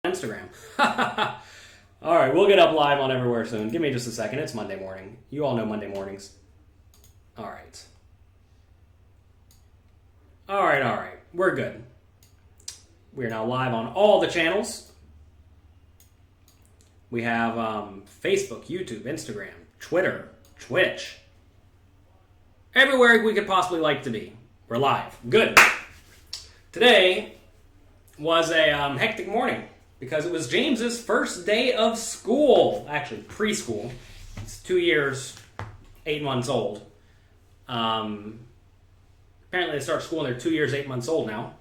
Instagram. All right, we'll get up live on everywhere soon. Give me just a second. It's Monday morning. You all know Monday mornings. All right. All right. We're good. We are now live on all the channels. We have Facebook, YouTube, Instagram, Twitter, Twitch. Everywhere we could possibly like to be. We're live. Good. Today was a hectic morning because it was James's first day of school. Actually, preschool. It's 2 years, 8 months old. Apparently they start school and they're 2 years, 8 months old now.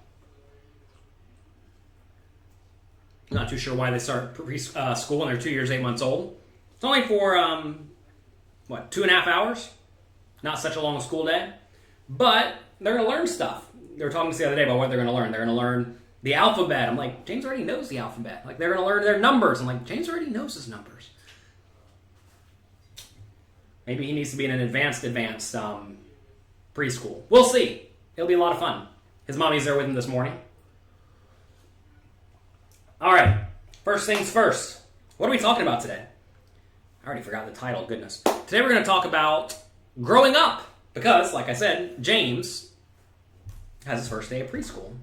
Not too sure why they start school when they're 2 years, 8 months old. It's only for, 2.5 hours? Not such a long school day. But they're going to learn stuff. They were talking to us the other day about what they're going to learn. They're going to learn the alphabet. I'm like, James already knows the alphabet. Like, they're going to learn their numbers. I'm like, James already knows his numbers. Maybe he needs to be in an advanced preschool. We'll see. It'll be a lot of fun. His mommy's there with him this morning. All right. First things first. What are we talking about today? I already forgot the title. Goodness. Today we're going to talk about growing up. Because, like I said, James has his first day of preschool.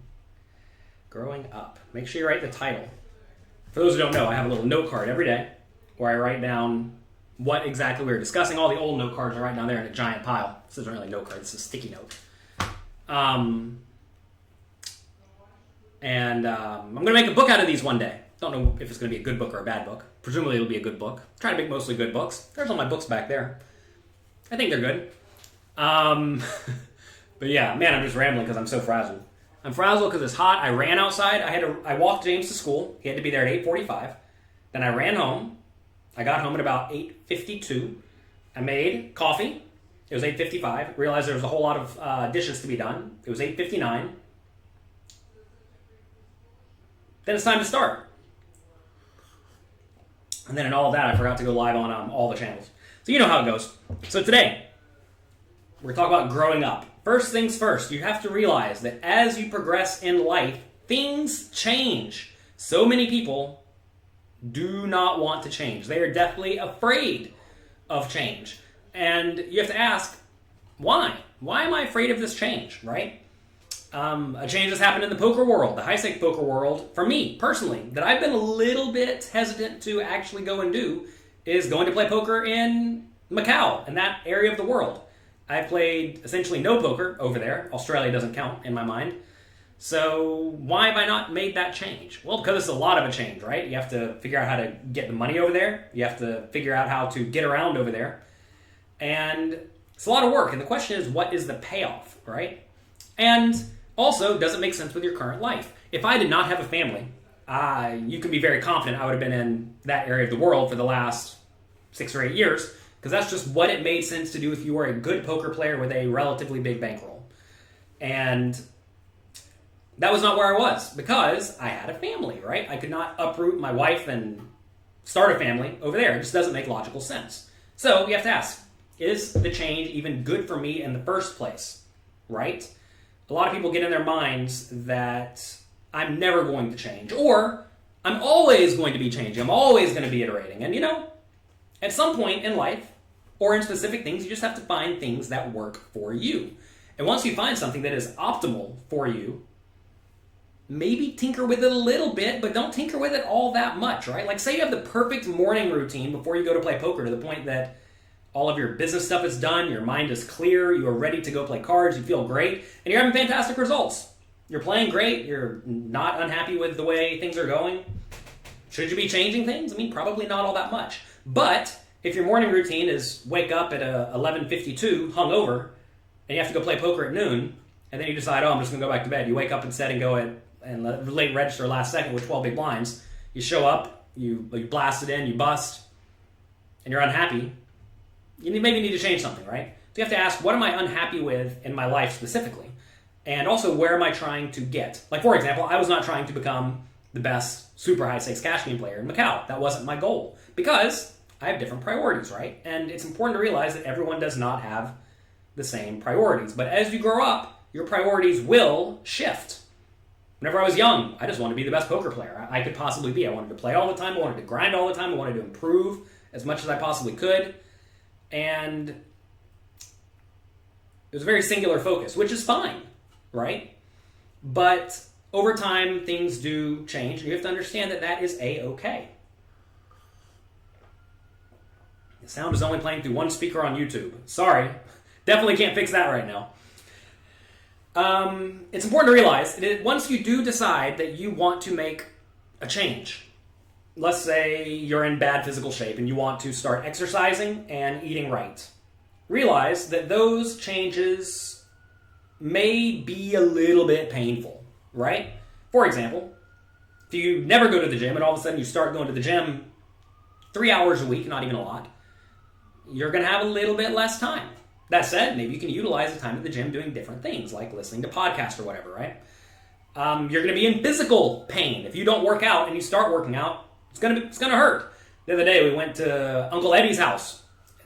Growing up. Make sure you write the title. For those who don't know, I have a little note card every day where I write down what exactly we were discussing. All the old note cards are right down there in a giant pile. This isn't really a note card. This is a sticky note. I'm going to make a book out of these one day. Don't know if it's going to be a good book or a bad book. Presumably it'll be a good book. Try to make mostly good books. There's all my books back there. I think they're good. But yeah, man, I'm just rambling because I'm so frazzled. I'm frazzled because it's hot. I ran outside. I walked James to school. He had to be there at 8:45. Then I ran home. I got home at about 8:52. I made coffee. It was 8:55. Realized there was a whole lot of dishes to be done. It was 8:59. Then it's time to start. And then in all of that, I forgot to go live on all the channels. So you know how it goes. So today, we're talking about growing up. First things first, you have to realize that as you progress in life, things change. So many people do not want to change. They are definitely afraid of change. And you have to ask, why? Why am I afraid of this change, right? A change has happened in the poker world, the high-stakes poker world, for me, personally, that I've been a little bit hesitant to actually go and do, is going to play poker in Macau, in that area of the world. I played essentially no poker over there. Australia doesn't count in my mind. So why have I not made that change? Well, because it's a lot of a change, right? You have to figure out how to get the money over there. You have to figure out how to get around over there. And it's a lot of work. And the question is, what is the payoff, right? And also, does it make sense with your current life? If I did not have a family, you can be very confident I would have been in that area of the world for the last 6 or 8 years, because that's just what it made sense to do if you were a good poker player with a relatively big bankroll. And that was not where I was, because I had a family, right? I could not uproot my wife and start a family over there. It just doesn't make logical sense. So you have to ask, is the change even good for me in the first place, right? A lot of people get in their minds that I'm never going to change, or I'm always going to be changing. I'm always going to be iterating. And at some point in life, or in specific things, you just have to find things that work for you. And once you find something that is optimal for you, maybe tinker with it a little bit, but don't tinker with it all that much, right? Like, say you have the perfect morning routine before you go to play poker, to the point that all of your business stuff is done, your mind is clear, you are ready to go play cards, you feel great, and you're having fantastic results. You're playing great, you're not unhappy with the way things are going. Should you be changing things? I mean, probably not all that much. But if your morning routine is wake up at 11:52 hungover, and you have to go play poker at noon, and then you decide, I'm just going to go back to bed. You wake up instead and go and late register last second with 12 big blinds. You show up, you blast it in, you bust, and you're unhappy. You maybe need to change something, right? So you have to ask, what am I unhappy with in my life specifically? And also, where am I trying to get? Like, for example, I was not trying to become the best super high-stakes cash game player in Macau. That wasn't my goal, because I have different priorities, right? And it's important to realize that everyone does not have the same priorities. But as you grow up, your priorities will shift. Whenever I was young, I just wanted to be the best poker player I could possibly be. I wanted to play all the time. I wanted to grind all the time. I wanted to improve as much as I possibly could. And it was a very singular focus, which is fine, right? But over time, things do change, and you have to understand that that is A-okay. The sound is only playing through one speaker on YouTube. Sorry. Definitely can't fix that right now. It's important to realize that once you do decide that you want to make a change, let's say you're in bad physical shape and you want to start exercising and eating right, realize that those changes may be a little bit painful, right? For example, if you never go to the gym and all of a sudden you start going to the gym 3 hours a week, not even a lot, you're going to have a little bit less time. That said, maybe you can utilize the time at the gym doing different things, like listening to podcasts or whatever, right? You're going to be in physical pain. If you don't work out and you start working out, it's going to hurt. The other day, we went to Uncle Eddie's house,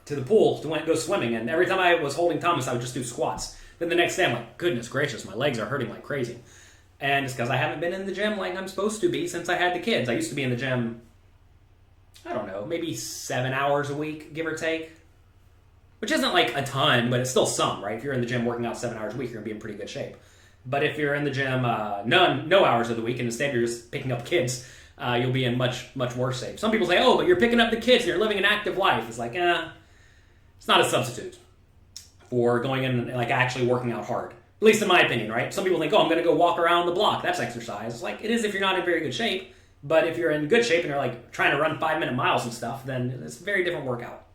to the pool, to go swimming, and every time I was holding Thomas, I would just do squats. Then the next day, I'm like, goodness gracious, my legs are hurting like crazy. And it's because I haven't been in the gym like I'm supposed to be since I had the kids. I used to be in the gym, I don't know, maybe 7 hours a week, give or take. Which isn't like a ton, but it's still some, right? If you're in the gym working out 7 hours a week, you're going to be in pretty good shape. But if you're in the gym no hours of the week, and instead you're just picking up kids, you'll be in much, much worse shape. Some people say, oh, but you're picking up the kids and you're living an active life. It's like, it's not a substitute for going in and like actually working out hard. At least in my opinion, right? Some people think, oh, I'm going to go walk around the block. That's exercise. It's like, it is if you're not in very good shape. But if you're in good shape and you're like trying to run 5-minute miles and stuff, then it's a very different workout.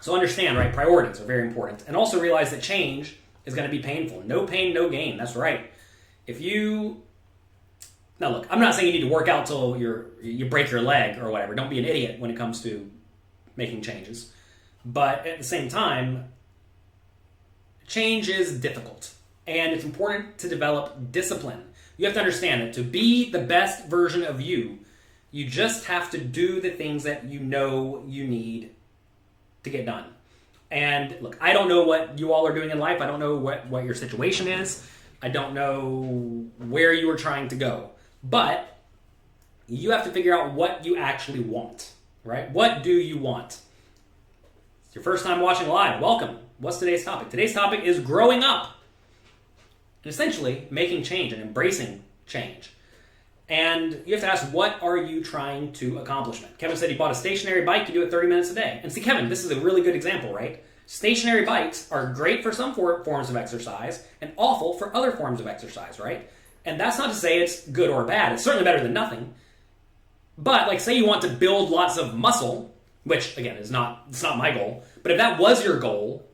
So understand, right, priorities are very important. And also realize that change is going to be painful. No pain, no gain. That's right. Now look, I'm not saying you need to work out till you break your leg or whatever. Don't be an idiot when it comes to making changes. But at the same time, change is difficult. And it's important to develop discipline. You have to understand that to be the best version of you, you just have to do the things that you know you need to get done. And look, I don't know what you all are doing in life. I don't know what your situation is. I don't know where you are trying to go. But you have to figure out what you actually want, right? What do you want? It's your first time watching live. Welcome. What's today's topic? Today's topic is growing up. And essentially making change and embracing change. And you have to ask, what are you trying to accomplish? Kevin said he bought a stationary bike. You do it 30 minutes a day. And see, Kevin, this is a really good example, right? Stationary bikes are great for some forms of exercise and awful for other forms of exercise, right? And that's not to say it's good or bad. It's certainly better than nothing. But, like, say you want to build lots of muscle, which, again, it's not my goal. But if that was your goal,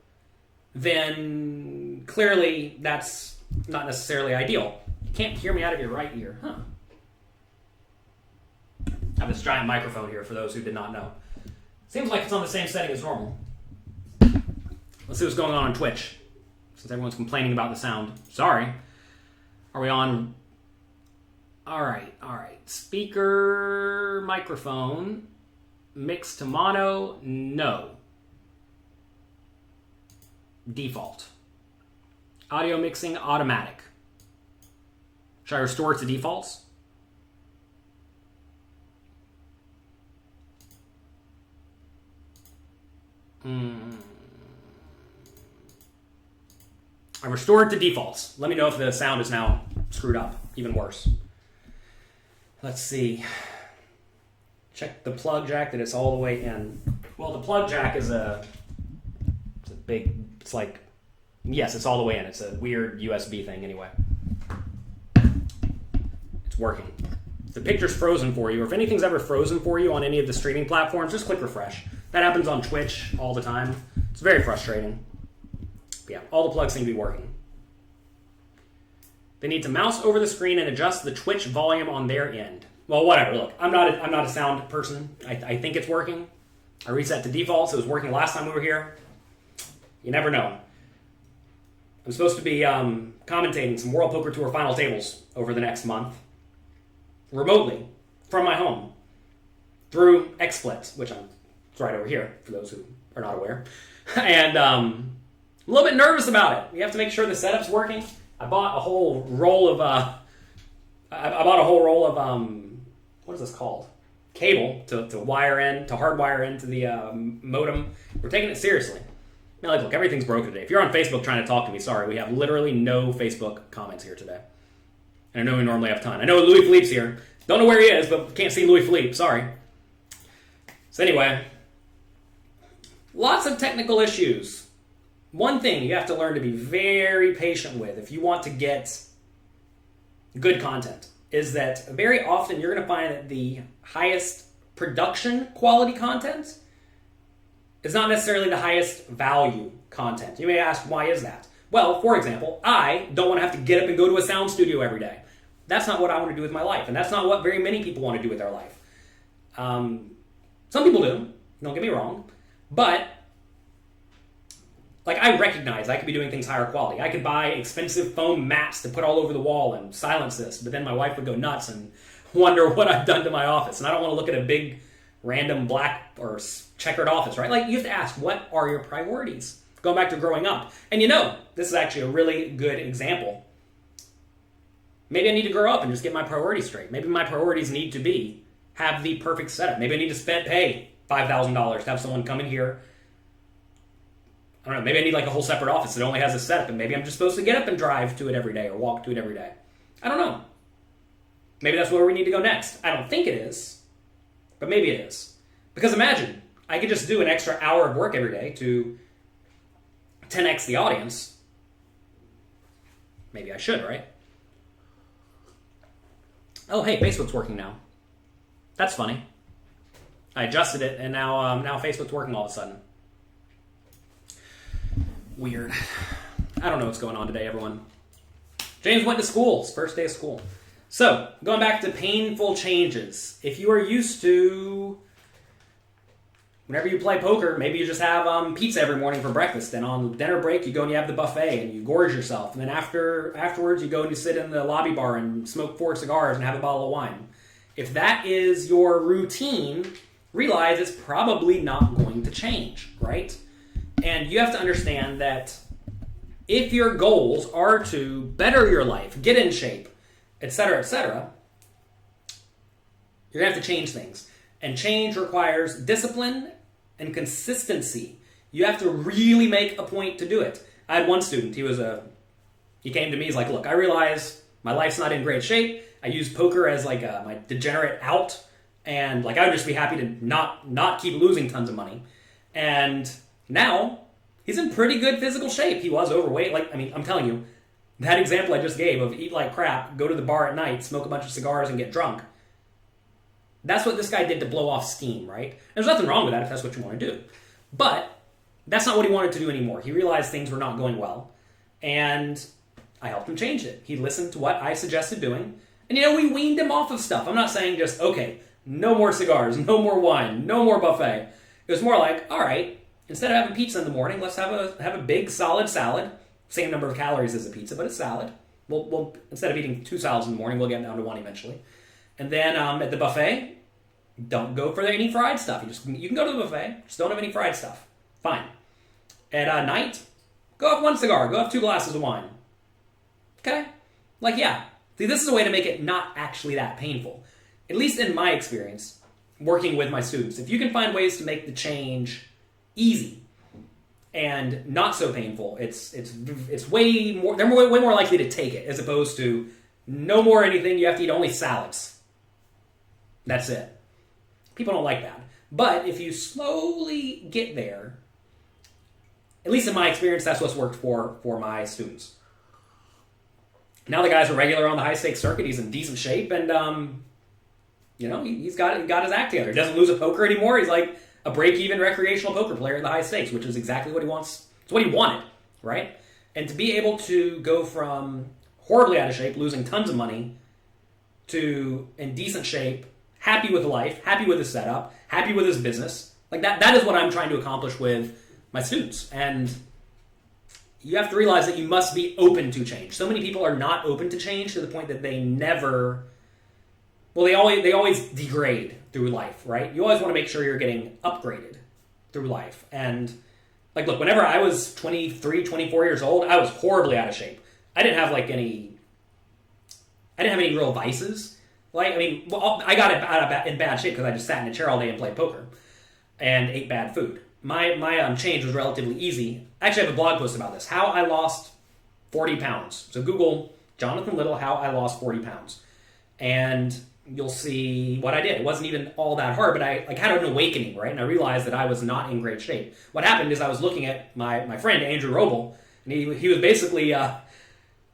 then clearly that's not necessarily ideal. You can't hear me out of your right ear, huh? I have this giant microphone here for those who did not know. Seems like it's on the same setting as normal. Let's see what's going on Twitch, since everyone's complaining about the sound. Sorry. Are we on? All right. Speaker, microphone, mix to mono, no. Default. Audio mixing, automatic. Should I restore it to defaults? I restored to defaults. Let me know if the sound is now screwed up. Even worse. Let's see. Check the plug jack that it's all the way in. Well, the plug jack is it's like, yes, it's all the way in. It's a weird USB thing anyway. It's working. If the picture's frozen for you, or if anything's ever frozen for you on any of the streaming platforms, just click refresh. That happens on Twitch all the time. It's very frustrating. But yeah, all the plugs seem to be working. They need to mouse over the screen and adjust the Twitch volume on their end. Well, whatever. Look, I'm not a sound person. I think it's working. I reset to defaults. It was working last time we were here. You never know. I'm supposed to be commentating some World Poker Tour final tables over the next month. Remotely. From my home. Through XSplit, which it's right over here, for those who are not aware. And I'm a little bit nervous about it. You have to make sure the setup's working. I bought a whole roll of I bought a whole roll of what is this called? Cable to wire in, to hardwire into the modem. We're taking it seriously. I mean, like, look, everything's broken today. If you're on Facebook trying to talk to me, sorry, we have literally no Facebook comments here today. And I know we normally have time. I know Louis Philippe's here. Don't know where he is, but can't see Louis Philippe. Sorry. So anyway, lots of technical issues. One thing you have to learn to be very patient with if you want to get good content is that very often you're going to find that the highest production quality content is not necessarily the highest value content. You may ask, why is that? Well, for example, I don't want to have to get up and go to a sound studio every day. That's not what I want to do with my life, and that's not what very many people want to do with their life. Some people do, don't get me wrong, but like, I recognize I could be doing things higher quality. I could buy expensive foam mats to put all over the wall and silence this, but then my wife would go nuts and wonder what I've done to my office, and I don't want to look at a big random black or checkered office, right? Like, you have to ask, what are your priorities? Going back to growing up. And this is actually a really good example. Maybe I need to grow up and just get my priorities straight. Maybe my priorities need to be have the perfect setup. Maybe I need to pay $5,000 to have someone come in here. I don't know, maybe I need like a whole separate office that only has a setup, and maybe I'm just supposed to get up and drive to it every day or walk to it every day. I don't know. Maybe that's where we need to go next. I don't think it is, but maybe it is. Because imagine, I could just do an extra hour of work every day to 10x the audience. Maybe I should, right? Oh, hey, Facebook's working now. That's funny. I adjusted it, and now Facebook's working all of a sudden. Weird. I don't know what's going on today, everyone. James went to school. It's first day of school. So, going back to painful changes. If you are used to, whenever you play poker, maybe you just have pizza every morning for breakfast. Then on dinner break, you go and you have the buffet and you gorge yourself. And then afterwards, you go and you sit in the lobby bar and smoke 4 cigars and have a bottle of wine. If that is your routine, realize it's probably not going to change, right? And you have to understand that if your goals are to better your life, get in shape, etc., you're going to have to change things. And change requires discipline and consistency. You have to really make a point to do it. I had one student, he came to me, he's like, look, I realize my life's not in great shape. I use poker as like my degenerate out, and like I would just be happy to not keep losing tons of money. And now, he's in pretty good physical shape. He was overweight. I'm telling you, that example I just gave of eat like crap, go to the bar at night, smoke a bunch of cigars, and get drunk. That's what this guy did to blow off steam, right? There's nothing wrong with that if that's what you want to do. But that's not what he wanted to do anymore. He realized things were not going well, and I helped him change it. He listened to what I suggested doing, and we weaned him off of stuff. I'm not saying just, okay, no more cigars, no more wine, no more buffet. It was more like, all right, instead of having pizza in the morning, let's have a big solid salad. Same number of calories as a pizza, but it's salad. We'll instead of eating 2 salads in the morning, we'll get down to 1 eventually. And then at the buffet, don't go for any fried stuff. You can go to the buffet, just don't have any fried stuff. Fine. At night, go have 1 cigar, go have 2 glasses of wine. Okay? See, this is a way to make it not actually that painful. At least in my experience, working with my students. If you can find ways to make the change easy and not so painful, it's way more. They're way more likely to take it as opposed to no more anything. You have to eat only salads. That's it. People don't like that. But if you slowly get there, at least in my experience, that's what's worked for my students. Now the guy's a regular on the high stakes circuit. He's in decent shape, and he's got his act together. He doesn't lose at poker anymore. He's like a break-even recreational poker player at the high stakes, which is exactly what he wants. It's what he wanted, right? And to be able to go from horribly out of shape, losing tons of money, to in decent shape, happy with life, happy with his setup, happy with his business, like that is what I'm trying to accomplish with my students. And you have to realize that you must be open to change. So many people are not open to change to the point that they never... Well, they always degrade through life, right? You always want to make sure you're getting upgraded through life. And, look, whenever I was 23, 24 years old, I was horribly out of shape. I didn't have any real vices. I got in bad shape because I just sat in a chair all day and played poker and ate bad food. My change was relatively easy. I actually have a blog post about this. How I lost 40 pounds. So Google Jonathan Little, how I lost 40 pounds. And you'll see what I did. It wasn't even all that hard, but I had an awakening, right? And I realized that I was not in great shape. What happened is I was looking at my friend, Andrew Roble, and he was basically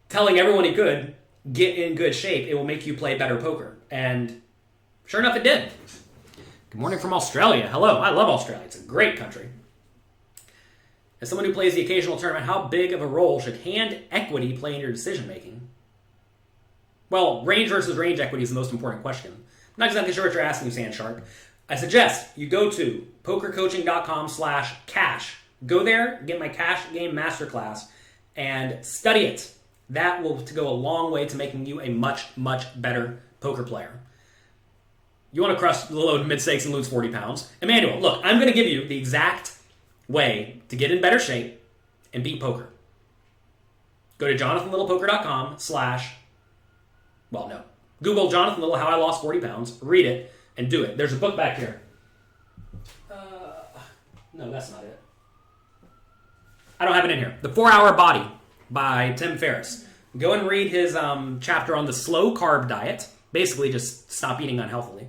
telling everyone he could, get in good shape. It will make you play better poker. And sure enough, it did. Good morning from Australia. Hello. I love Australia. It's a great country. As someone who plays the occasional tournament, how big of a role should hand equity play in your decision making? Well, range versus range equity is the most important question. I'm not exactly sure what you're asking, Sand Shark. I suggest you go to pokercoaching.com/cash. Go there, get my cash game masterclass, and study it. That will go a long way to making you a much, much better poker player. You want to crush the low to mid stakes and lose 40 pounds? Emmanuel, look, I'm going to give you the exact way to get in better shape and beat poker. Go to jonathanlittlepoker.com/ Google Jonathan Little, how I lost 40 pounds, read it, and do it. There's a book back here. No, that's not it. I don't have it in here. The 4-Hour Body by Tim Ferriss. Go and read his chapter on the slow carb diet. Basically, just stop eating unhealthily.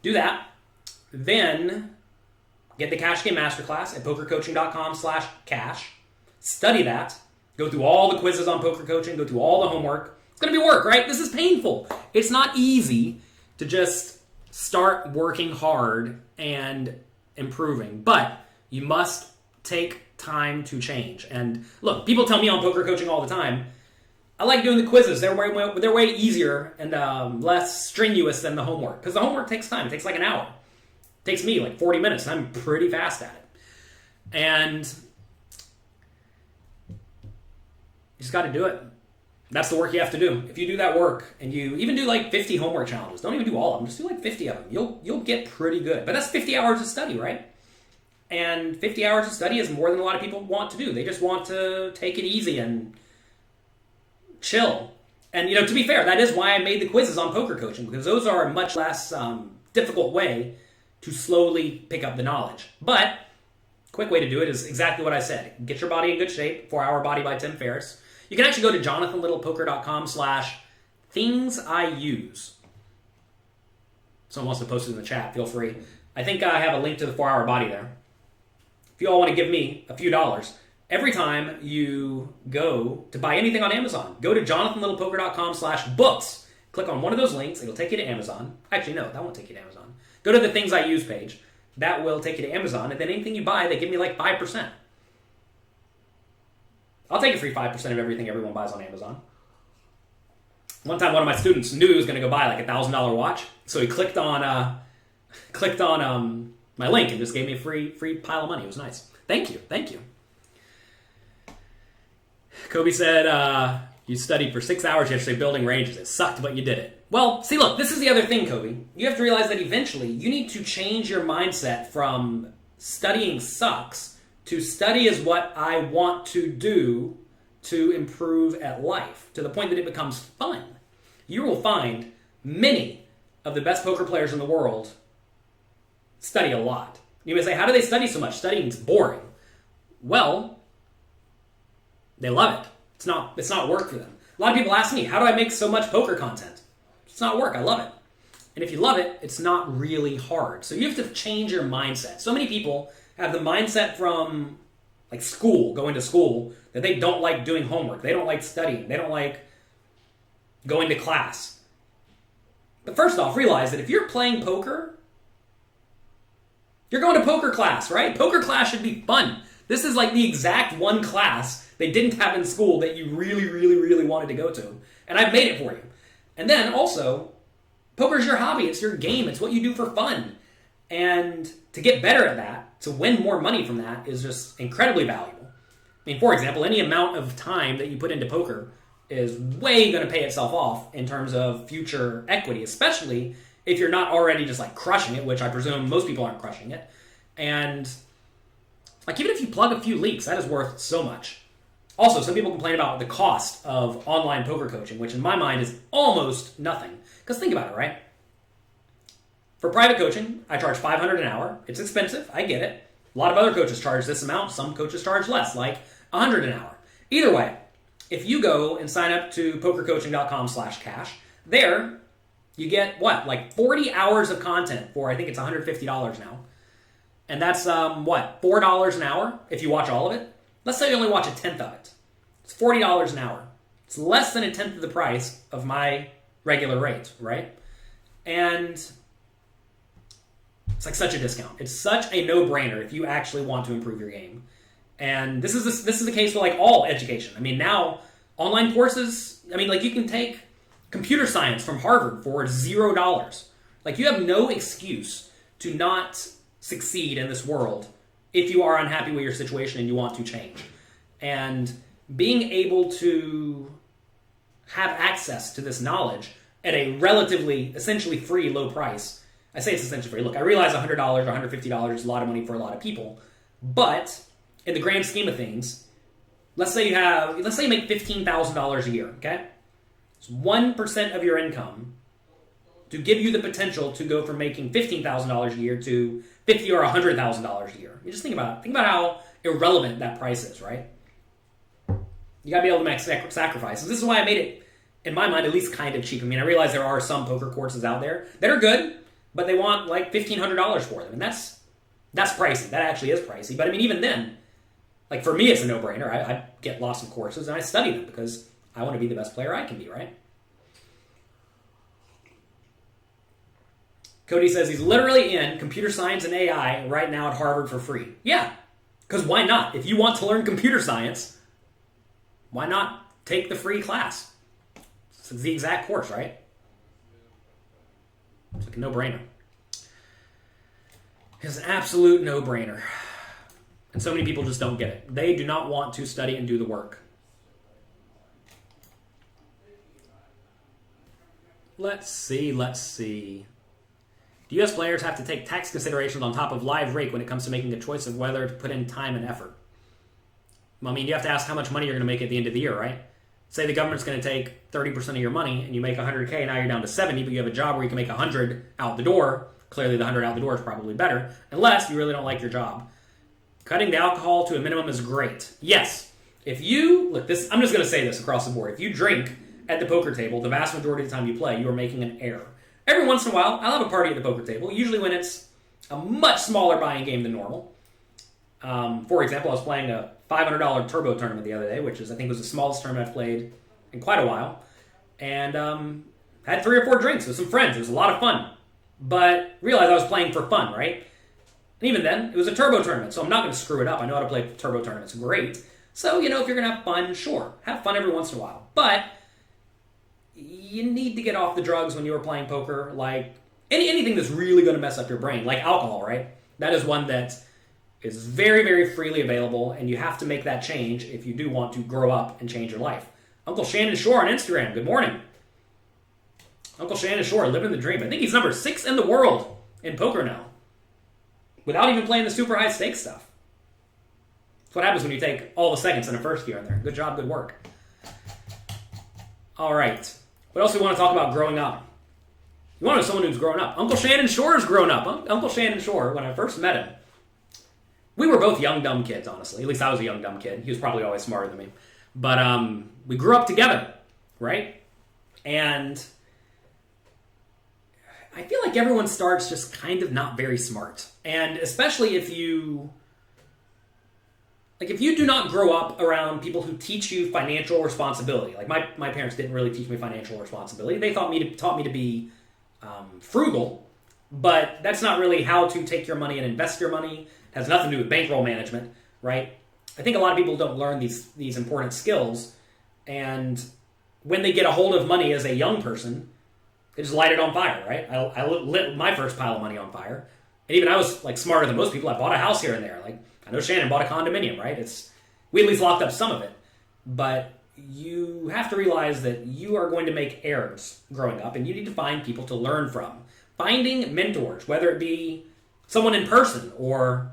Do that. Then get the Cash Game Masterclass at pokercoaching.com/cash. Study that. Go through all the quizzes on poker coaching. Go through all the homework. It's going to be work, right? This is painful. It's not easy to just start working hard and improving. But you must take time to change. And look, people tell me on poker coaching all the time, I like doing the quizzes. They're way easier and less strenuous than the homework. Because the homework takes time. It takes like an hour. It takes me like 40 minutes, and I'm pretty fast at it. And you just got to do it. That's the work you have to do. If you do that work, and you even do like 50 homework challenges, don't even do all of them, just do like 50 of them. You'll get pretty good. But that's 50 hours of study, right? And 50 hours of study is more than a lot of people want to do. They just want to take it easy and chill. And, to be fair, that is why I made the quizzes on poker coaching, because those are a much less difficult way to slowly pick up the knowledge. But quick way to do it is exactly what I said. Get your body in good shape. 4-Hour Body by Tim Ferriss. You can actually go to jonathanlittlepoker.com/things I use. Someone wants to post it in the chat. Feel free. I think I have a link to the 4-Hour Body there. If you all want to give me a few dollars, every time you go to buy anything on Amazon, go to jonathanlittlepoker.com/books. Click on one of those links. It'll take you to Amazon. Actually, no, that won't take you to Amazon. Go to the Things I Use page. That will take you to Amazon. And then anything you buy, they give me like 5%. I'll take a free 5% of everything everyone buys on Amazon. One time, one of my students knew he was going to go buy like $1,000 watch, so he clicked on my link and just gave me a free pile of money. It was nice. Thank you. Kobe said, you studied for 6 hours yesterday building ranges. It sucked, but you did it. Well, see, look, this is the other thing, Kobe. You have to realize that eventually you need to change your mindset from studying sucks to study is what I want to do to improve at life, to the point that it becomes fun. You will find many of the best poker players in the world study a lot. You may say, how do they study so much? Studying's boring. Well, they love it. It's not work for them. A lot of people ask me, how do I make so much poker content? It's not work. I love it. And if you love it, it's not really hard. So you have to change your mindset. So many people have the mindset from like going to school, that they don't like doing homework. They don't like studying. They don't like going to class. But first off, realize that if you're playing poker, you're going to poker class, right? Poker class should be fun. This is like the exact one class they didn't have in school that you really, really, really wanted to go to. And I've made it for you. And then also, poker's your hobby. It's your game. It's what you do for fun. And to get better at that, to win more money from that, is just incredibly valuable. I mean, for example, any amount of time that you put into poker is way going to pay itself off in terms of future equity, especially if you're not already just like crushing it, which I presume most people aren't crushing it. And like even if you plug a few leaks, that is worth so much. Also, some people complain about the cost of online poker coaching, which in my mind is almost nothing. Because think about it, right? For private coaching, I charge $500 an hour. It's expensive. I get it. A lot of other coaches charge this amount. Some coaches charge less, like $100 an hour. Either way, if you go and sign up to pokercoaching.com/cash, there you get what? Like 40 hours of content for, I think it's $150 now. And that's, $4 an hour if you watch all of it? Let's say you only watch a tenth of it. It's $40 an hour. It's less than a tenth of the price of my regular rate, right? And it's like such a discount. It's such a no-brainer if you actually want to improve your game. And this is the case for like all education. I mean, now online courses, I mean, like you can take computer science from Harvard for $0. Like you have no excuse to not succeed in this world if you are unhappy with your situation and you want to change. And being able to have access to this knowledge at a relatively, essentially free, low price. I say it's essentially free. Look, I realize $100 or $150 is a lot of money for a lot of people, but in the grand scheme of things, let's say you make $15,000 a year, okay? It's 1% of your income to give you the potential to go from making $15,000 a year to $50,000 or $100,000 a year. You just think about it. Think about how irrelevant that price is, right? You got to be able to make sacrifices. This is why I made it, in my mind, at least kind of cheap. I mean, I realize there are some poker courses out there that are good, but they want like $1,500 for them, and that's pricey. That actually is pricey. But I mean, even then, like for me, it's a no-brainer. I get lots of courses and I study them because I want to be the best player I can be, right? Cody says he's literally in computer science and AI right now at Harvard for free. Yeah, because why not? If you want to learn computer science, why not take the free class? It's the exact course, right? It's like a no-brainer. It's an absolute no-brainer. And so many people just don't get it. They do not want to study and do the work. Let's see. Do U.S. players have to take tax considerations on top of live rake when it comes to making a choice of whether to put in time and effort? Well, I mean, you have to ask how much money you're going to make at the end of the year, right? Say the government's going to take 30% of your money and you make $100K, now you're down to 70, but you have a job where you can make 100 out the door. Clearly the 100 out the door is probably better, unless you really don't like your job. Cutting the alcohol to a minimum is great. Yes. If you, look, this, I'm just going to say this across the board. If you drink at the poker table, the vast majority of the time you play, you are making an error. Every once in a while, I'll have a party at the poker table, usually when it's a much smaller buy-in game than normal. For example, I was playing a $500 turbo tournament the other day, which is, I think, was the smallest tournament I've played in quite a while. And had 3 or 4 drinks with some friends. It was a lot of fun. But realized I was playing for fun, right? And even then, it was a turbo tournament, so I'm not going to screw it up. I know how to play turbo tournaments great. So, if you're going to have fun, sure. Have fun every once in a while. But you need to get off the drugs when you are playing poker. Like, anything that's really going to mess up your brain, like alcohol, right? That is one that is very, very freely available, and you have to make that change if you do want to grow up and change your life. Uncle Shannon Shore on Instagram, good morning. Uncle Shannon Shore, living the dream. I think he's number 6 in the world in poker now, without even playing the super high stakes stuff. That's what happens when you take all the seconds in a first gear in there. Good job, good work. All right. What else do we want to talk about growing up? You want to know someone who's grown up. Uncle Shannon Shore's grown up. Uncle Shannon Shore, when I first met him, we were both young, dumb kids, honestly. At least I was a young, dumb kid. He was probably always smarter than me. But we grew up together, right? And I feel like everyone starts just kind of not very smart. And especially if you do not grow up around people who teach you financial responsibility. Like my parents didn't really teach me financial responsibility. They taught me to be frugal, but that's not really how to take your money and invest your money. It has nothing to do with bankroll management, right? I think a lot of people don't learn these important skills, and when they get a hold of money as a young person, they just light it on fire, right? I lit my first pile of money on fire, and even I was like smarter than most people. I bought a house here and there. Like I know Shannon bought a condominium, right? We at least locked up some of it, but you have to realize that you are going to make errors growing up, and you need to find people to learn from. Finding mentors, whether it be someone in person or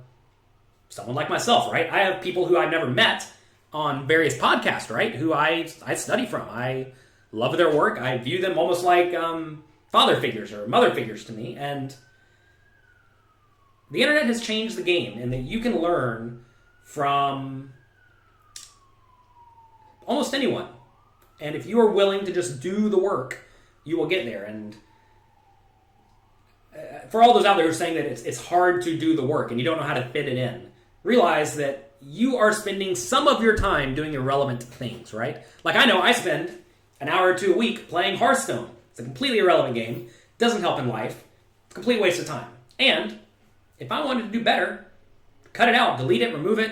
someone like myself, right? I have people who I've never met on various podcasts, right? Who I study from. I love their work. I view them almost like father figures or mother figures to me. And the internet has changed the game in that you can learn from almost anyone. And if you are willing to just do the work, you will get there. And for all those out there who are saying that it's hard to do the work and you don't know how to fit it in, realize that you are spending some of your time doing irrelevant things, right? Like I know I spend an hour or two a week playing Hearthstone. It's a completely irrelevant game. Doesn't help in life. It's a complete waste of time. And if I wanted to do better, cut it out, delete it, remove it,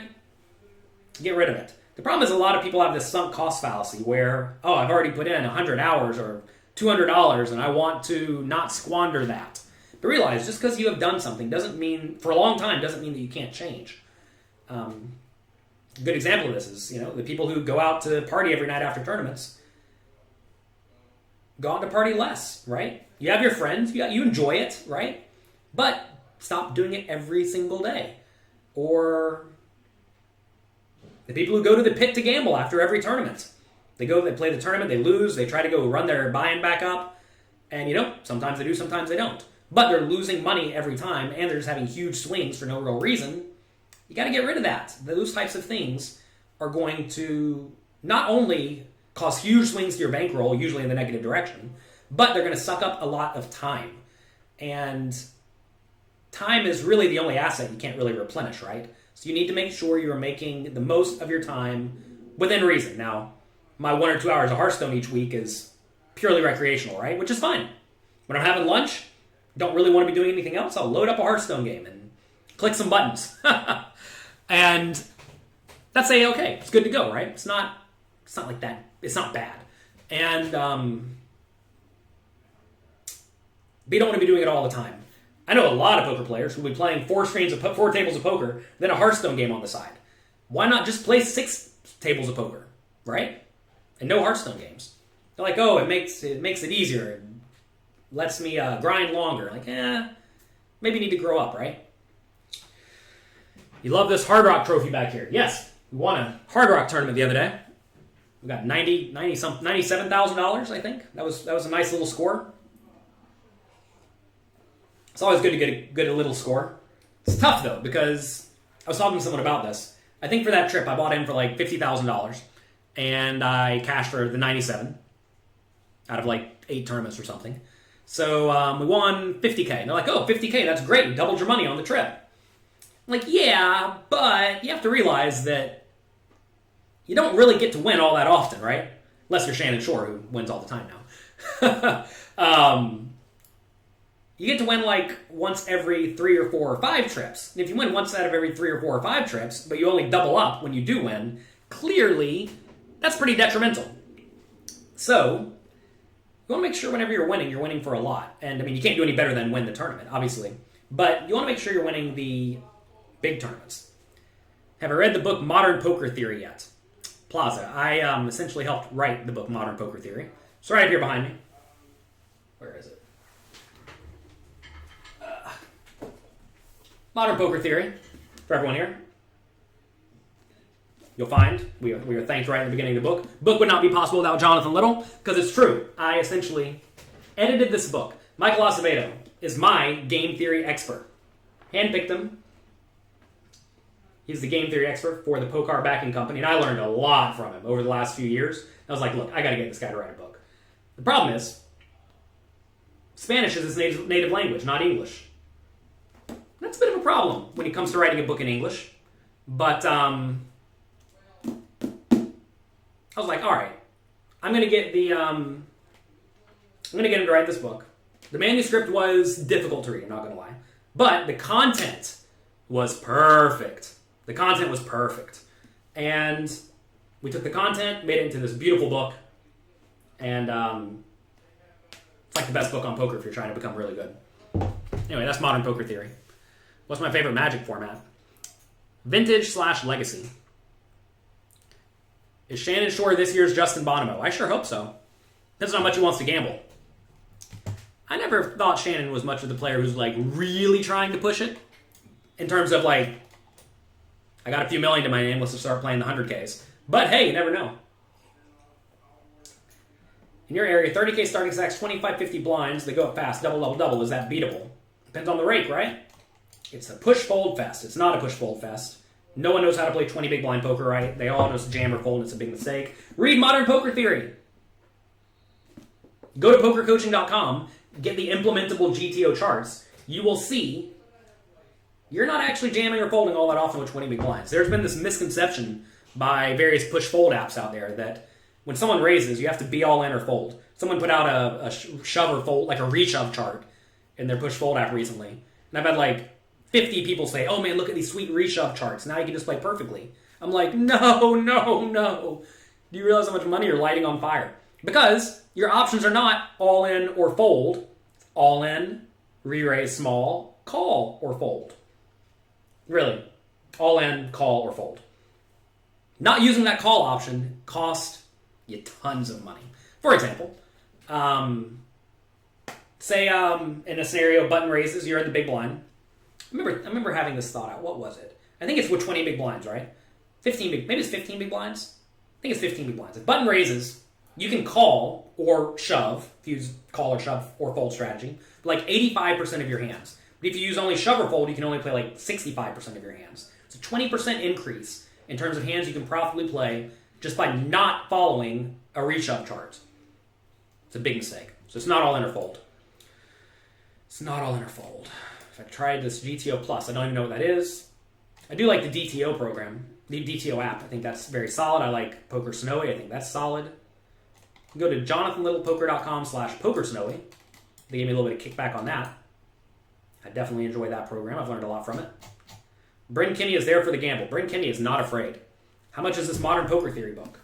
get rid of it. The problem is a lot of people have this sunk cost fallacy where, oh, I've already put in 100 hours or $200 and I want to not squander that. But realize, just because you have done something doesn't mean, for a long time, doesn't mean that you can't change. A good example of this is, the people who go out to party every night after tournaments, go out to party less, right? You have your friends, you enjoy it, right? But stop doing it every single day. Or the people who go to the pit to gamble after every tournament. They play the tournament, they lose, they try to go run their buy-in back up, and sometimes they do, sometimes they don't. But they're losing money every time, and they're just having huge swings for no real reason. You got to get rid of that. Those types of things are going to not only cause huge swings to your bankroll, usually in the negative direction, but they're going to suck up a lot of time. And time is really the only asset you can't really replenish, right? So you need to make sure you're making the most of your time within reason. Now, my 1 or 2 hours of Hearthstone each week is purely recreational, right? Which is fine. When I'm having lunch, don't really want to be doing anything else, I'll load up a Hearthstone game and click some buttons. And that's okay. It's good to go, right? It's not like that. It's not bad. And but you don't want to be doing it all the time. I know a lot of poker players who will be playing 4 tables of poker, then a Hearthstone game on the side. Why not just play 6 tables of poker, right? And no Hearthstone games. They're like, oh, it makes it easier. It lets me grind longer. Like, maybe you need to grow up, right? You love this Hard Rock trophy back here. Yes, we won a Hard Rock tournament the other day. We got $97,000, I think. That was a nice little score. It's always good to get a little score. It's tough, though, because I was talking to someone about this. I think for that trip, I bought in for like $50,000, and I cashed for the 97 out of like 8 tournaments or something. So we won $50K. And they're like, oh, $50K, that's great. You doubled your money on the trip. I'm like, yeah, but you have to realize that you don't really get to win all that often, right? Unless you're Shannon Shore, who wins all the time now. You get to win like once every 3 or 4 or 5 trips. And if you win once out of every 3 or 4 or 5 trips, but you only double up when you do win, clearly that's pretty detrimental. So you want to make sure whenever you're winning for a lot. And I mean, you can't do any better than win the tournament, obviously. But you want to make sure you're winning the big tournaments. Have I read the book Modern Poker Theory yet? Plaza. I essentially helped write the book Modern Poker Theory. It's right up here behind me. Where is it? Modern Poker Theory. For everyone here. You'll find, we are thanked right in the beginning of the book. Book would not be possible without Jonathan Little, because it's true. I essentially edited this book. Michael Acevedo is my game theory expert. Handpicked him. He's the game theory expert for the Pokar Backing Company, and I learned a lot from him over the last few years. I was like, look, I got to get this guy to write a book. The problem is, Spanish is his native language, not English. That's a bit of a problem when it comes to writing a book in English. But I was like, all right, I'm going to get him to write this book. The manuscript was difficult to read, I'm not going to lie. But the content was perfect. The content was perfect. And we took the content, made it into this beautiful book. And it's like the best book on poker if you're trying to become really good. Anyway, that's Modern Poker Theory. What's my favorite Magic format? Vintage/Legacy. Is Shannon Shore this year's Justin Bonomo? I sure hope so. Depends on how much he wants to gamble. I never thought Shannon was much of the player who's like really trying to push it. In terms of like, I got a few million to my name, let's just start playing the 100Ks. But hey, you never know. In your area, 30K starting stacks, 25, 50 blinds. They go up fast. Double, double, double. Is that beatable? Depends on the rake, right? It's a push-fold fest. It's not a push-fold fest. No one knows how to play 20 big blind poker right. They all just jam or fold, and it's a big mistake. Read Modern Poker Theory. Go to pokercoaching.com. Get the implementable GTO charts. You will see you're not actually jamming or folding all that often with 20 big blinds. There's been this misconception by various push-fold apps out there that when someone raises, you have to be all in or fold. Someone put out a shove or fold, like a reshove chart in their push-fold app recently. And I've had like 50 people say, oh man, look at these sweet reshove charts. Now you can just play perfectly. I'm like, no. Do you realize how much money you're lighting on fire? Because your options are not all in or fold. All in, re-raise small, call or fold. Really. All in, call or fold. Not using that call option cost you tons of money. For example, say in a scenario, button raises, you're in the big blind. I remember having this thought out. What was it? I think it's with 20 big blinds, right? 15 big, maybe it's 15 big blinds? I think it's 15 big blinds. If button raises, you can call or shove, if you use call or shove or fold strategy, like 85% of your hands. But if you use only shove or fold, you can only play like 65% of your hands. It's a 20% increase in terms of hands you can profitably play just by not following a reshove chart. It's a big mistake. So it's not all in or fold. It's not all in or fold. If I tried this GTO Plus, I don't even know what that is. I do like the DTO program, the DTO app. I think that's very solid. I like Poker Snowy. I think that's solid. You can go to jonathanlittlepoker.com/pokersnowy. They gave me a little bit of kickback on that. I definitely enjoy that program. I've learned a lot from it. Bryn Kinney is there for the gamble. Bryn Kinney is not afraid. How much is this Modern Poker Theory book?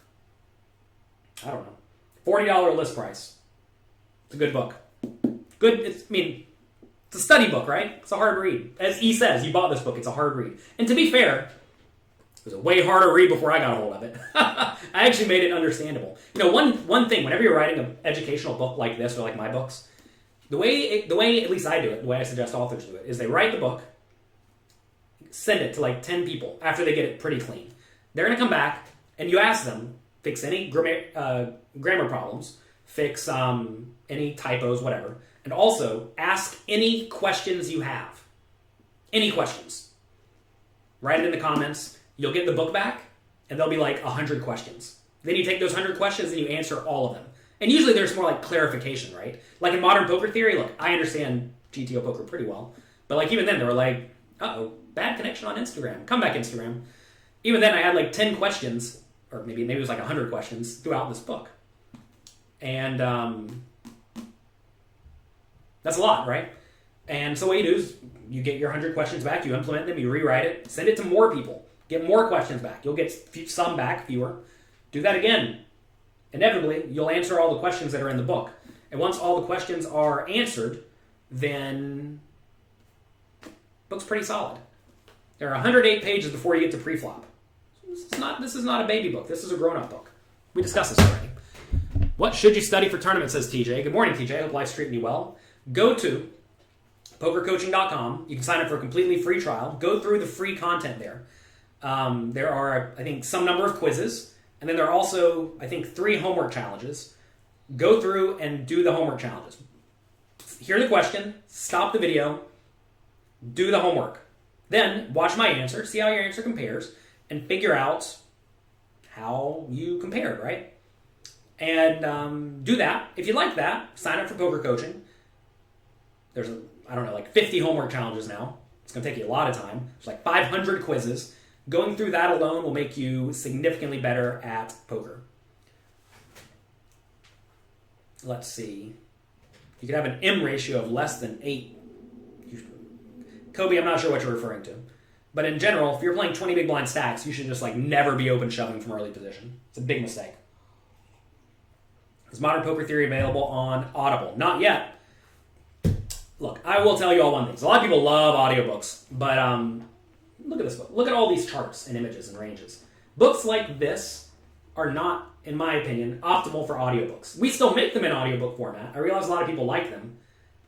I don't know. $40 list price. It's a good book. Good. It's a study book, right? It's a hard read. As E says, you bought this book. It's a hard read. And to be fair, it was a way harder read before I got a hold of it. I actually made it understandable. One thing, whenever you're writing an educational book like this, or like my books, the way at least I do it, the way I suggest authors do it, is they write the book, send it to like 10 people after they get it pretty clean. They're going to come back, and you ask them, fix any grammar problems, fix any typos, whatever, and also ask any questions you have. Any questions. Write it in the comments. You'll get the book back, and there'll be like 100 questions. Then you take those 100 questions and you answer all of them. And usually there's more like clarification, right? Like in Modern Poker Theory, look, I understand GTO poker pretty well, but like even then they were like, uh-oh, bad connection on Instagram. Come back, Instagram. Even then I had like 10 questions, or maybe it was like 100 questions throughout this book. And that's a lot, right? And so what you do is you get your 100 questions back, you implement them, you rewrite it, send it to more people, get more questions back. You'll get some back, fewer. Do that again. Inevitably, you'll answer all the questions that are in the book. And once all the questions are answered, then the book's pretty solid. There are 108 pages before you get to pre-flop. This is not a baby book. This is a grown-up book. We discussed this already. What should you study for tournament, says TJ. Good morning, TJ. Hope life's treating you well. Go to pokercoaching.com. You can sign up for a completely free trial. Go through the free content there. There are, I think, some number of quizzes. And then there are also, I think, 3 homework challenges. Go through and do the homework challenges. Hear the question, stop the video, do the homework. Then watch my answer, see how your answer compares, and figure out how you compared, right? And do that. If you like that, sign up for Poker Coaching. There's, like 50 homework challenges now. It's going to take you a lot of time. There's like 500 quizzes. Going through that alone will make you significantly better at poker. Let's see. You could have an M ratio of less than 8. Kobe, I'm not sure what you're referring to. But in general, if you're playing 20 big blind stacks, you should just like never be open shoving from early position. It's a big mistake. Is Modern Poker Theory available on Audible? Not yet. Look, I will tell you all one thing. So a lot of people love audiobooks, but look at this book. Look at all these charts and images and ranges. Books like this are not, in my opinion, optimal for audiobooks. We still make them in audiobook format. I realize a lot of people like them.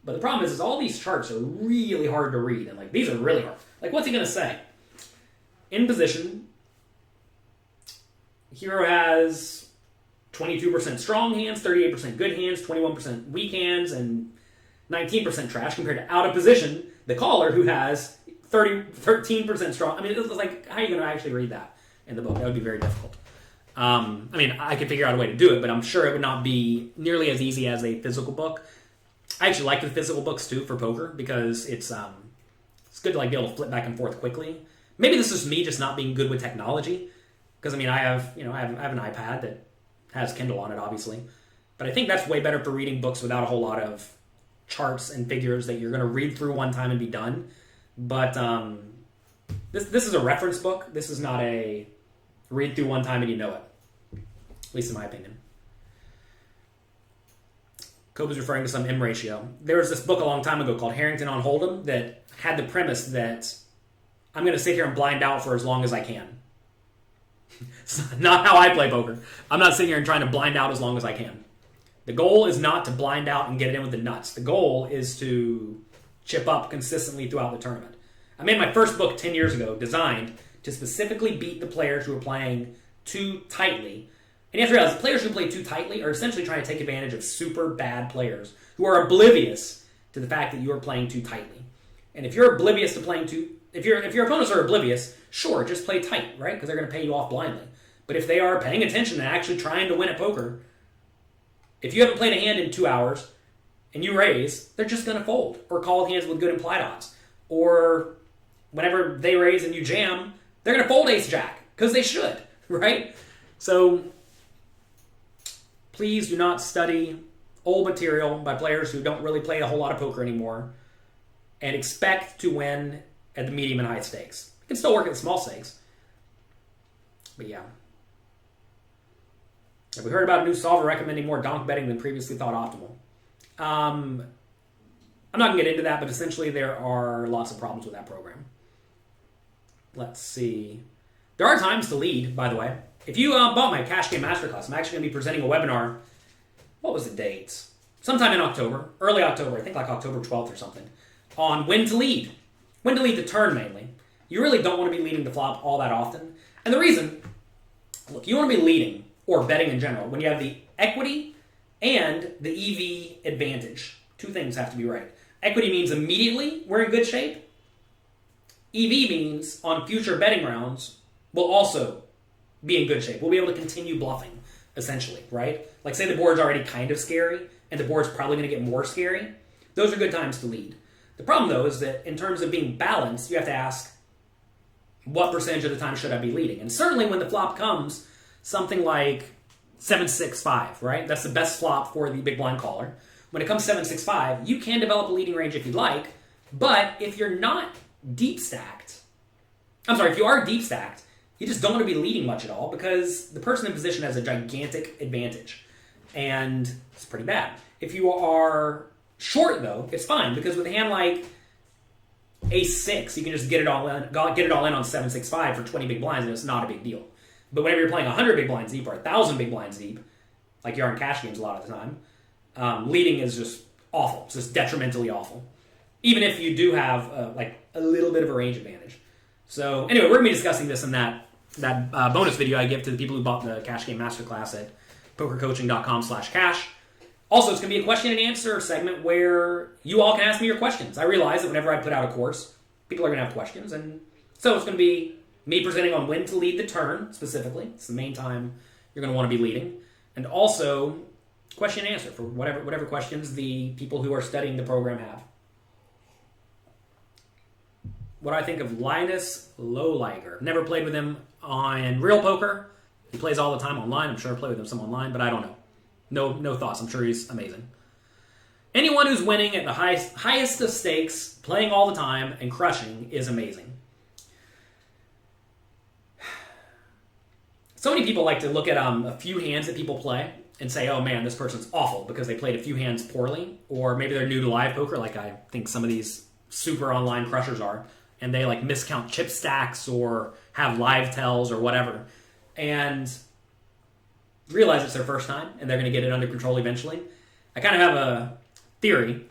But the problem is all these charts are really hard to read. And like these are really hard. Like what's he going to say? In position, Hero has 22% strong hands, 38% good hands, 21% weak hands, and 19% trash compared to out of position, the caller, who has 13% strong. I mean, it's like, how are you going to actually read that in the book? That would be very difficult. I mean, I could figure out a way to do it, but I'm sure it would not be nearly as easy as a physical book. I actually like the physical books too for poker because it's good to like be able to flip back and forth quickly. Maybe this is me just not being good with technology, because I mean I have an iPad that has Kindle on it, obviously, but I think that's way better for reading books without a whole lot of charts and figures that you're going to read through one time and be done. But this is a reference book. This is not a read through one time and you know it, at least in my opinion. Cope is referring to some M ratio. There was this book a long time ago called Harrington on Hold'em that had the premise that I'm going to sit here and blind out for as long as I can. It's not how I play poker. I'm not sitting here and trying to blind out as long as I can. The goal is not to blind out and get it in with the nuts. The goal is to chip up consistently throughout the tournament. I made my first book 10 years ago designed to specifically beat the players who are playing too tightly. And you have to realize the players who play too tightly are essentially trying to take advantage of super bad players who are oblivious to the fact that you are playing too tightly. And if you're oblivious to playing too... If your opponents are oblivious, sure, just play tight, right? Because they're going to pay you off blindly. But if they are paying attention and actually trying to win at poker, if you haven't played a hand in 2 hours and you raise, they're just going to fold or call hands with good implied odds. Or whenever they raise and you jam, they're going to fold ace-jack because they should, right? So please do not study old material by players who don't really play a whole lot of poker anymore and expect to win at the medium and high stakes. You can still work at the small stakes. But yeah. Have we heard about a new solver recommending more donk betting than previously thought optimal? I'm not going to get into that, but essentially there are lots of problems with that program. Let's see. There are times to lead, by the way. If you bought my Cash Game Masterclass, I'm actually going to be presenting a webinar. What was the date? Sometime in October. Early October. I think like October 12th or something. On when to lead. When to lead the turn, mainly. You really don't want to be leading the flop all that often. And the reason, look, you want to be leading, or betting in general, when you have the equity and the EV advantage. Two things have to be right. Equity means immediately we're in good shape. EV means on future betting rounds, we'll also be in good shape. We'll be able to continue bluffing, essentially, right? Like say the board's already kind of scary, and the board's probably going to get more scary. Those are good times to lead. The problem, though, is that in terms of being balanced, you have to ask, what percentage of the time should I be leading? And certainly when the flop comes, something like 7-6-5, right? That's the best flop for the big blind caller. When it comes 7-6-5, you can develop a leading range if you'd like, but if you're not deep stacked, if you are deep stacked, you just don't want to be leading much at all because the person in position has a gigantic advantage, and it's pretty bad. If you are short, though, it's fine because with a hand like Ace-6, you can just get it all in on 7-6-5 for 20 big blinds, and it's not a big deal. But whenever you're playing 100 big blinds deep or 1,000 big blinds deep, like you are in cash games a lot of the time, leading is just awful. It's just detrimentally awful. Even if you do have a little bit of a range advantage. So anyway, we're going to be discussing this in that bonus video I give to the people who bought the Cash Game Masterclass at pokercoaching.com/cash. Also, it's going to be a question and answer segment where you all can ask me your questions. I realize that whenever I put out a course, people are going to have questions. And so it's going to be me presenting on when to lead the turn, specifically. It's the main time you're going to want to be leading. And also, question and answer for whatever questions the people who are studying the program have. What I think of Linus Lowliger. Never played with him on real poker. He plays all the time online. I'm sure I play with him some online, but I don't know. No thoughts. I'm sure he's amazing. Anyone who's winning at the highest of stakes, playing all the time, and crushing is amazing. So many people like to look at a few hands that people play and say, oh man, this person's awful because they played a few hands poorly, or maybe they're new to live poker like I think some of these super online crushers are, and they like miscount chip stacks or have live tells or whatever, and realize it's their first time and they're going to get it under control eventually. I kind of have a theory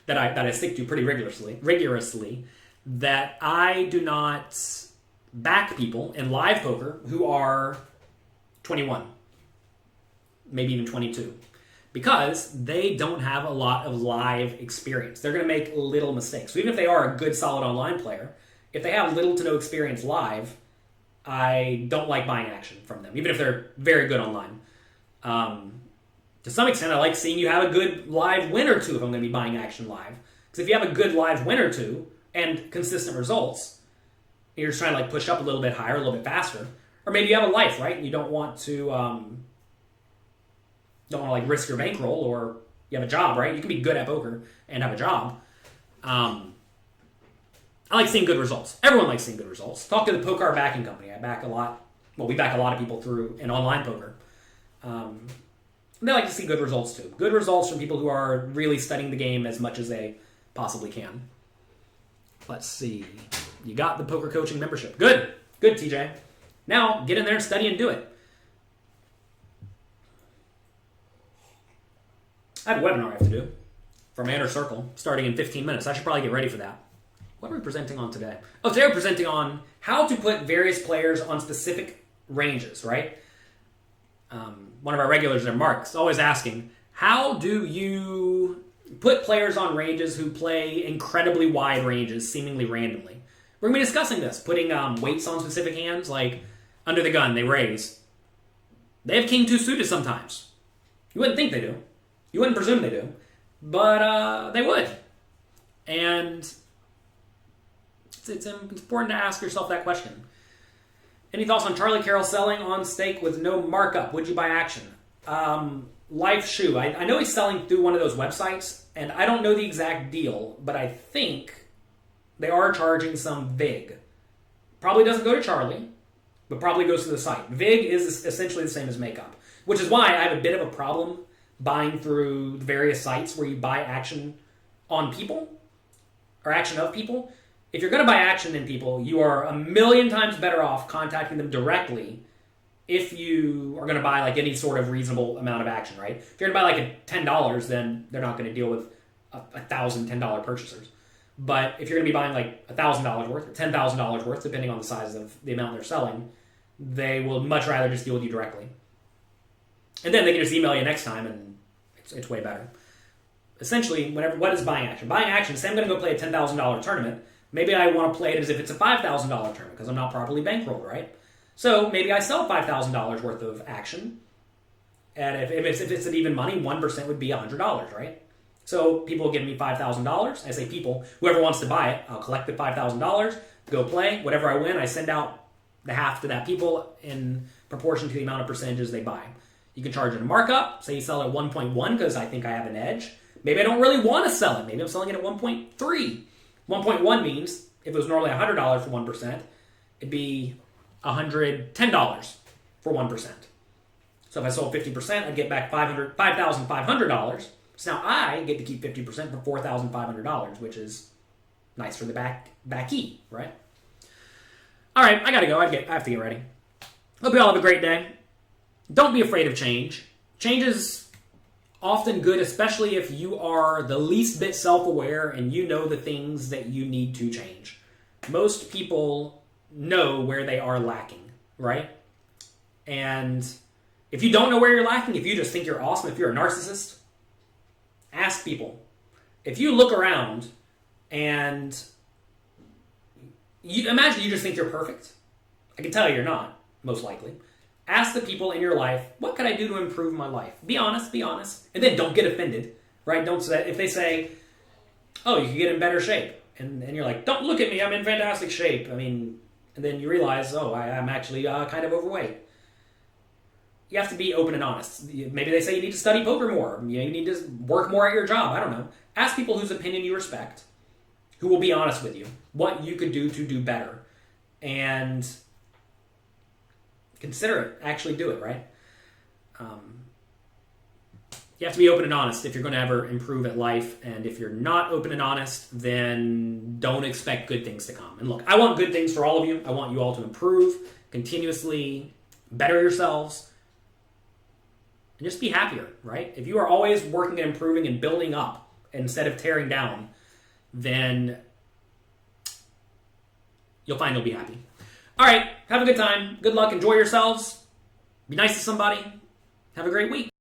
that I stick to pretty rigorously that I do not back people in live poker who are 21, maybe even 22, because they don't have a lot of live experience. They're going to make little mistakes. So even if they are a good, solid online player, if they have little to no experience live, I don't like buying action from them, even if they're very good online. To some extent, I like seeing you have a good live win or two if I'm going to be buying action live. Because if you have a good live win or two and consistent results, you're just trying to like push up a little bit higher, a little bit faster. Or maybe you have a life, right? And you don't want to like risk your bankroll, or you have a job, right? You can be good at poker and have a job. I like seeing good results. Everyone likes seeing good results. Talk to the Poker Backing Company. I back a lot. Well, we back a lot of people through in online poker. They like to see good results too. Good results from people who are really studying the game as much as they possibly can. Let's see. You got the poker coaching membership. Good. Good, TJ. Now, get in there and study and do it. I have a webinar I have to do from Inner Circle starting in 15 minutes. I should probably get ready for that. What are we presenting on today? Oh, today we're presenting on how to put various players on specific ranges, right? One of our regulars there, Mark's always asking, how do you put players on ranges who play incredibly wide ranges, seemingly randomly? We're going to be discussing this, putting weights on specific hands, like under the gun, they raise. They have king two suited sometimes. You wouldn't think they do. You wouldn't presume they do. But they would. And it's important to ask yourself that question. Any thoughts on Charlie Carroll selling on stake with no markup? Would you buy action? Life Shoe. I know he's selling through one of those websites, and I don't know the exact deal, but I think they are charging some VIG. Probably doesn't go to Charlie, but probably goes to the site. VIG is essentially the same as makeup, which is why I have a bit of a problem buying through various sites where you buy action on people, or action of people. If you're going to buy action in people, you are a million times better off contacting them directly if you are going to buy like any sort of reasonable amount of action, right? If you're going to buy like $10, then they're not going to deal with 1,000 $10 purchasers. But if you're going to be buying like $1,000 worth or $10,000 worth, depending on the size of the amount they're selling, they will much rather just deal with you directly. And then they can just email you next time, and it's way better. Essentially, what is buying action? Buying action, say I'm going to go play a $10,000 tournament. Maybe I want to play it as if it's a $5,000 tournament because I'm not properly bankrolled, right? So maybe I sell $5,000 worth of action. And if it's an even money, 1% would be $100, right? So people will give me $5,000. I say people, whoever wants to buy it, I'll collect the $5,000, go play. Whatever I win, I send out the half to that people in proportion to the amount of percentages they buy. You can charge it a markup. Say you sell at 1.1 because I think I have an edge. Maybe I don't really want to sell it. Maybe I'm selling it at 1.3. 1.1 means if it was normally $100 for 1%, it'd be $110 for 1%. So if I sold 50%, I'd get back $5,500. So now I get to keep 50% for $4,500, which is nice for the backee, right? All right, I gotta go. I have to get ready. Hope you all have a great day. Don't be afraid of change. Change is often good, especially if you are the least bit self-aware and you know the things that you need to change. Most people know where they are lacking, right? And if you don't know where you're lacking, if you just think you're awesome, if you're a narcissist, ask people. If you look around and imagine you just think you're perfect. I can tell you you're not, most likely. Ask the people in your life, what can I do to improve my life? Be honest. And then don't get offended, right? Don't say, if they say, oh, you can get in better shape. And you're like, don't look at me, I'm in fantastic shape. And then you realize, oh, I'm actually kind of overweight. You have to be open and honest. Maybe they say you need to study poker more. You need to work more at your job. I don't know. Ask people whose opinion you respect, who will be honest with you, what you could do to do better. And consider it. Actually do it, right? You have to be open and honest if you're going to ever improve at life. And if you're not open and honest, then don't expect good things to come. And look, I want good things for all of you. I want you all to improve, continuously better yourselves, and just be happier, right? If you are always working and improving and building up instead of tearing down, then you'll find you'll be happy. All right, have a good time. Good luck. Enjoy yourselves. Be nice to somebody. Have a great week.